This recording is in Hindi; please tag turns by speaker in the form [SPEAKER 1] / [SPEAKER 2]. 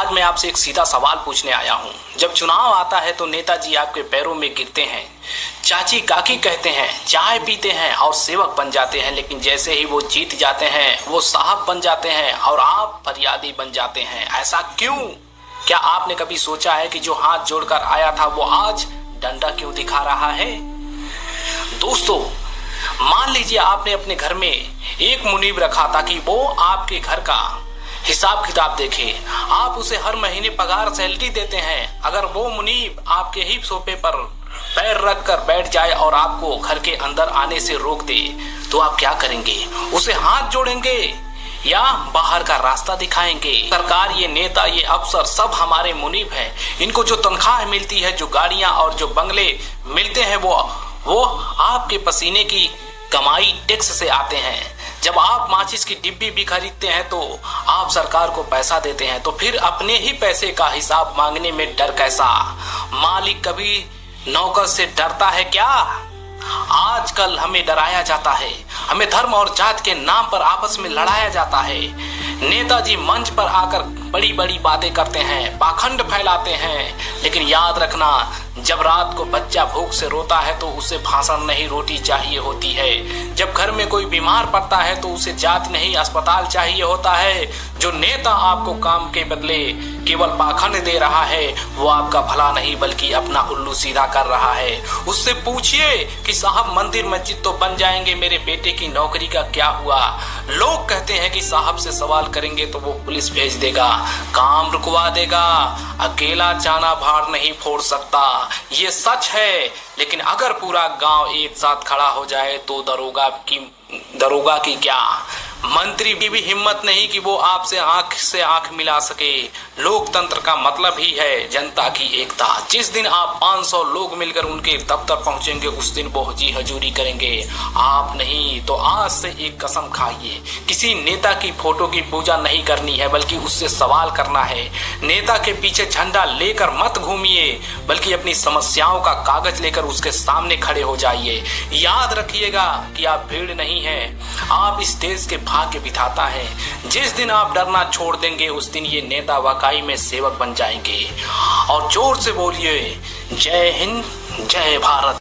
[SPEAKER 1] आज मैं आपसे एक सीधा सवाल पूछने आया हूँ। जब चुनाव आता है तो नेताजी आपके पैरों में गिरते हैं, चाची काकी कहते हैं, चाय पीते हैं और सेवक बन जाते हैं, लेकिन जैसे ही वो जीत जाते हैं वो साहब बन जाते हैं और आप फरियादी बन जाते हैं। ऐसा क्यों? क्या आपने कभी सोचा है कि जो हाथ जोड़कर आया था वो आज डंडा क्यों दिखा रहा है? दोस्तों, मान लीजिए आपने अपने घर में एक मुनीब रखा था कि वो आपके घर का हिसाब किताब देखे। आप उसे हर महीने पगार सैलरी देते हैं। अगर वो मुनीब आपके ही सोफे पर पैर रख कर बैठ जाए और आपको घर के अंदर आने से रोक दे तो आप क्या करेंगे? उसे हाथ जोड़ेंगे या बाहर का रास्ता दिखाएंगे? सरकार, ये नेता, ये अफसर सब हमारे मुनीब हैं। इनको जो तनख्वाह मिलती है, जो गाड़ियां और जो बंगले मिलते हैं वो आपके पसीने की कमाई टैक्स से आते हैं। जब आप माचिस की डिब्बी भी खरीदते हैं तो आप सरकार को पैसा देते हैं, तो फिर अपने ही पैसे का हिसाब मांगने में डर कैसा? मालिक कभी नौकर से डरता है क्या? आजकल हमें डराया जाता है, हमें धर्म और जात के नाम पर आपस में लड़ाया जाता है। नेताजी मंच पर आकर बड़ी बड़ी बातें करते हैं, पाखंड फैलाते हैं, लेकिन याद रखना, जब रात को बच्चा भूख से रोता है तो उसे भाषण नहीं रोटी चाहिए होती है। जब घर में कोई बीमार पड़ता है तो उसे जांच नहीं अस्पताल चाहिए होता है। जो नेता आपको काम के बदले केवल पाखंड दे रहा है वो आपका भला नहीं बल्कि अपना उल्लू सीधा कर रहा है। उससे पूछिए कि साहब मंदिर मस्जिद तो बन जाएंगे, मेरे बेटे की नौकरी का क्या हुआ? लोग कहते हैं कि साहब से सवाल करेंगे तो वो पुलिस भेज देगा, काम रुकवा देगा, अकेला चाना भार नहीं फोड़ सकता। ये सच है, लेकिन अगर पूरा गांव एक साथ खड़ा हो जाए तो दरोगा की क्या, मंत्री की भी हिम्मत नहीं कि वो आपसे आंख से आंख मिला सके। लोकतंत्र का मतलब ही है जनता की एकता। जिस दिन आप 500 लोग मिलकर उनके दफ्तर पहुंचेंगे उस दिन वो जी हजूरी करेंगे। आप नहीं तो आज से एक कसम खाइए, किसी नेता की फोटो की पूजा नहीं करनी है बल्कि उससे सवाल करना है। नेता के पीछे झंडा लेकर मत घूमिए बल्कि अपनी समस्याओं का कागज लेकर उसके सामने खड़े हो जाइए। याद रखिएगा कि आप भीड़ नहीं है, आप इस देश के भाग्य विधाता है। जिस दिन आप डरना छोड़ देंगे उस दिन ये नेता वाकई में सेवक बन जाएंगे। और जोर से बोलिए, जय हिंद, जय भारत।